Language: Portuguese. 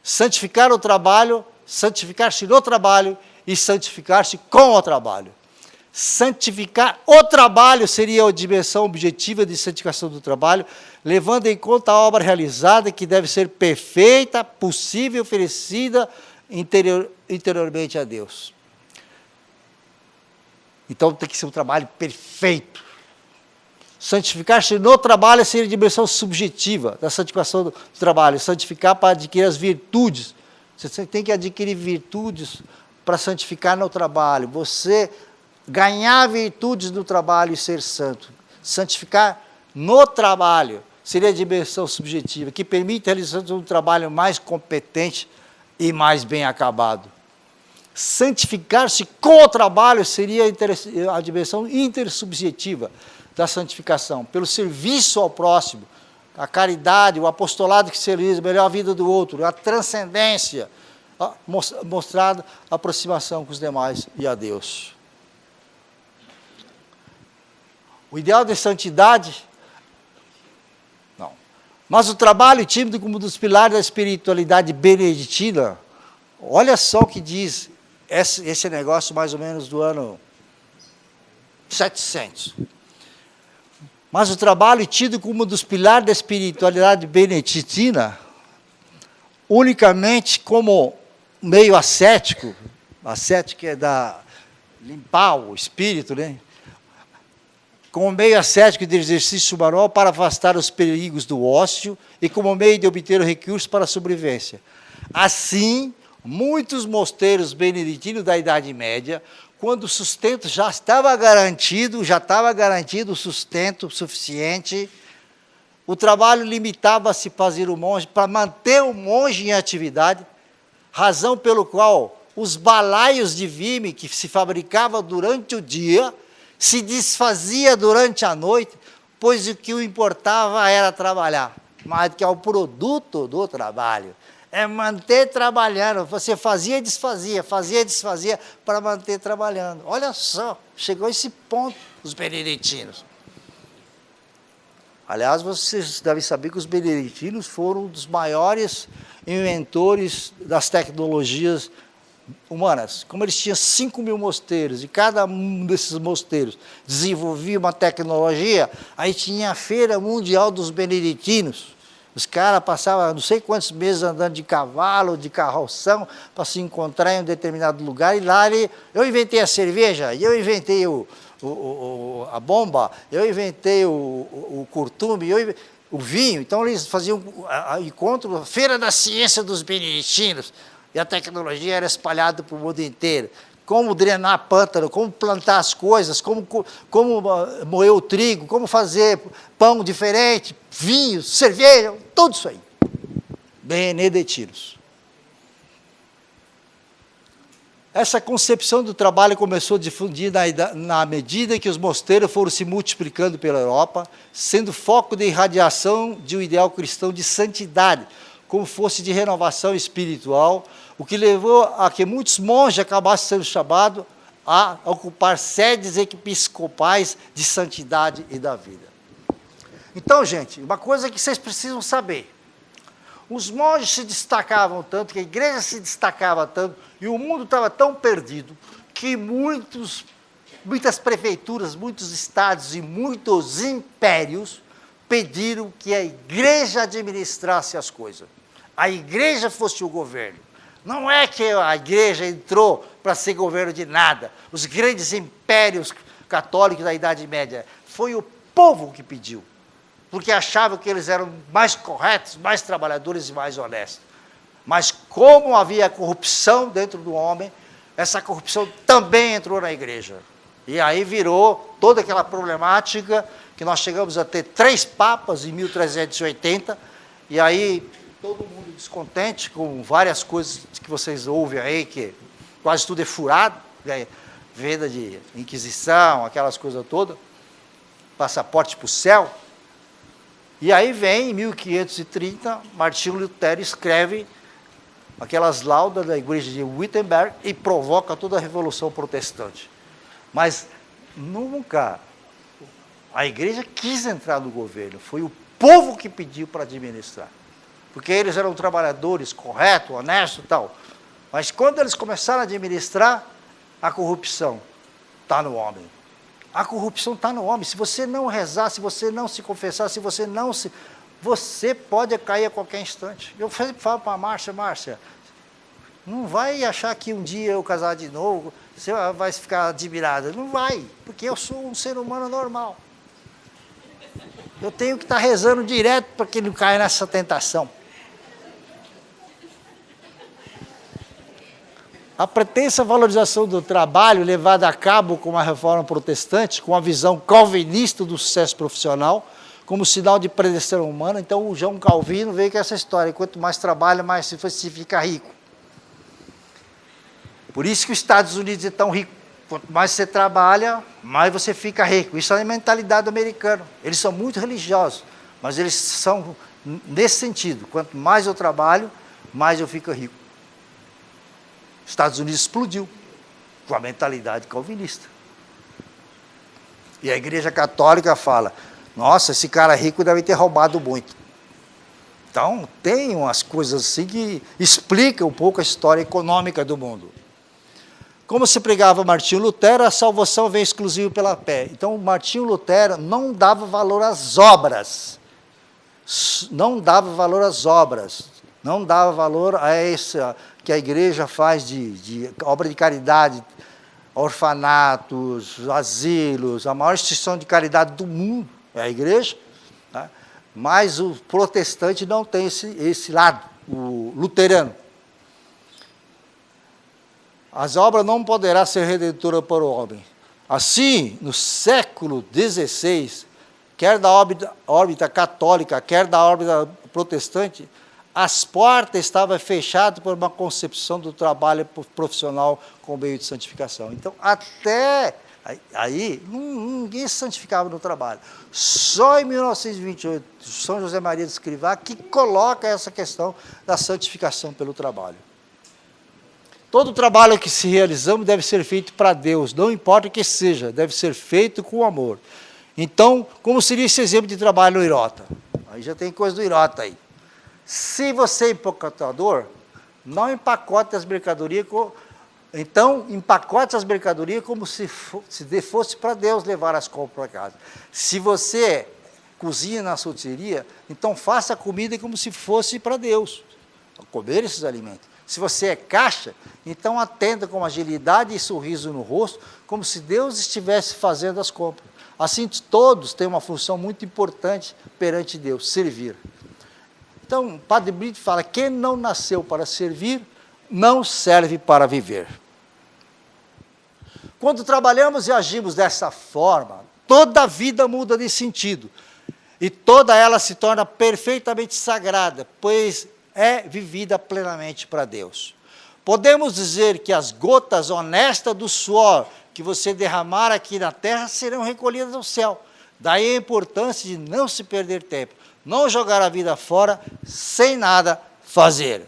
santificar o trabalho, santificar-se no trabalho e santificar-se com o trabalho. Santificar o trabalho seria a dimensão objetiva de santificação do trabalho, levando em conta a obra realizada, que deve ser perfeita, possível, oferecida interiormente a Deus. Então tem que ser um trabalho perfeito. Santificar-se no trabalho seria a dimensão subjetiva da santificação do trabalho. Santificar para adquirir as virtudes. Você tem que adquirir virtudes para santificar no trabalho. Você ganhar virtudes no trabalho e ser santo. Santificar no trabalho seria a dimensão subjetiva, que permite a realização de um trabalho mais competente e mais bem acabado. Santificar-se com o trabalho seria a dimensão intersubjetiva da santificação, pelo serviço ao próximo, a caridade, o apostolado que se realiza, melhor a vida do outro, a transcendência, mostrada a aproximação com os demais e a Deus. O ideal de santidade, não. Mas o trabalho tímido como um dos pilares da espiritualidade beneditina, olha só o que diz esse negócio mais ou menos do ano 700. Mas o trabalho tido como um dos pilares da espiritualidade beneditina, unicamente como meio ascético é limpar o espírito, né? Como meio ascético de exercício manual para afastar os perigos do ócio e como meio de obter o recurso para a sobrevivência. Assim, muitos mosteiros beneditinos da Idade Média, quando o sustento já estava garantido o sustento suficiente, o trabalho limitava-se a fazer o monge, para manter o monge em atividade, razão pelo qual os balaios de vime que se fabricavam durante o dia se desfazia durante a noite, pois o que o importava era trabalhar, mais do que é o produto do trabalho. É manter trabalhando. Você fazia e desfazia para manter trabalhando. Olha só, chegou a esse ponto os beneditinos. Aliás, vocês devem saber que os beneditinos foram um dos maiores inventores das tecnologias humanas. Como eles tinham 5.000 mosteiros, e cada um desses mosteiros desenvolvia uma tecnologia, aí tinha a Feira Mundial dos Beneditinos. Os caras passavam não sei quantos meses andando de cavalo, de carroção, para se encontrar em um determinado lugar, e lá eu inventei a cerveja, eu inventei a bomba, eu inventei o curtume, o vinho. Então eles faziam encontro, a Feira da Ciência dos Beneditinos, e a tecnologia era espalhada para o mundo inteiro. Como drenar pântano, como plantar as coisas, como moer o trigo, como fazer pão diferente, vinho, cerveja, tudo isso aí. Beneditinos. Essa concepção do trabalho começou a difundir na medida que os mosteiros foram se multiplicando pela Europa, sendo foco de irradiação de um ideal cristão de santidade, como fosse de renovação espiritual, o que levou a que muitos monges acabassem sendo chamados a ocupar sedes episcopais de santidade e da vida. Então, gente, uma coisa que vocês precisam saber. Os monges se destacavam tanto, que a igreja se destacava tanto, e o mundo estava tão perdido, que muitas prefeituras, muitos estados e muitos impérios pediram que a igreja administrasse as coisas. A igreja fosse o governo. Não é que a igreja entrou para ser governo de nada. Os grandes impérios católicos da Idade Média, foi o povo que pediu, porque achavam que eles eram mais corretos, mais trabalhadores e mais honestos. Mas como havia corrupção dentro do homem, essa corrupção também entrou na igreja. E aí virou toda aquela problemática que nós chegamos a ter 3 papas em 1380, e aí todo mundo descontente com várias coisas que vocês ouvem aí, que quase tudo é furado, né? Venda de inquisição, aquelas coisas todas, passaporte para o céu. E aí vem, em 1530, Martinho Lutero escreve aquelas laudas da igreja de Wittenberg e provoca toda a Revolução Protestante. Mas nunca a igreja quis entrar no governo, foi o povo que pediu para administrar. porque eles eram trabalhadores corretos, honestos e tal. Mas quando eles começaram a administrar, a corrupção está no homem. A corrupção está no homem. Se você não rezar, se você não se confessar, se você não se... Você pode cair a qualquer instante. Eu sempre falo para a Márcia, não vai achar que um dia eu casar de novo, você vai ficar admirada. Não vai, porque eu sou um ser humano normal. Eu tenho que estar rezando direto para que não caia nessa tentação. A pretensa valorização do trabalho levada a cabo com a reforma protestante, com a visão calvinista do sucesso profissional, como sinal de predestinação humana. Então, o João Calvino veio com essa história: quanto mais trabalha, mais se fica rico. Por isso que os Estados Unidos é tão rico. Quanto mais você trabalha, mais você fica rico. Isso é a mentalidade americana. Eles são muito religiosos, mas eles são nesse sentido. Quanto mais eu trabalho, mais eu fico rico. Os Estados Unidos explodiu com a mentalidade calvinista. E a Igreja Católica fala: nossa, esse cara rico deve ter roubado muito. Então, tem umas coisas assim que explicam um pouco a história econômica do mundo. Como se pregava Martinho Lutero, a salvação vem exclusiva pela fé. Então, Martinho Lutero não dava valor às obras. Não dava valor às obras. Não dava valor a essa que a igreja faz de obra de caridade, orfanatos, asilos, a maior instituição de caridade do mundo é a igreja, tá? Mas o protestante não tem esse lado, o luterano. As obras não poderá ser redentora para o homem. Assim, no século XVI, quer da órbita católica, quer da órbita protestante, as portas estavam fechadas por uma concepção do trabalho profissional como meio de santificação. Então, até aí, ninguém se santificava no trabalho. Só em 1928, São José Maria de Escrivá, que coloca essa questão da santificação pelo trabalho. Todo trabalho que se realizamos deve ser feito para Deus, não importa o que seja, deve ser feito com amor. Então, como seria esse exemplo de trabalho no Irota? Aí já tem coisa do Irota aí. Se você é empacotador, não empacote as mercadorias, então empacote as mercadorias como se fosse para Deus levar as compras para casa. Se você cozinha na sorveteria, então faça a comida como se fosse para Deus, comer esses alimentos. Se você é caixa, então atenda com agilidade e sorriso no rosto, como se Deus estivesse fazendo as compras. Assim, todos têm uma função muito importante perante Deus: servir. Então, Padre Brito fala: quem não nasceu para servir, não serve para viver. Quando trabalhamos e agimos dessa forma, toda a vida muda de sentido. E toda ela se torna perfeitamente sagrada, pois é vivida plenamente para Deus. Podemos dizer que as gotas honestas do suor que você derramar aqui na terra serão recolhidas ao céu. Daí a importância de não se perder tempo, não jogar a vida fora sem nada fazer.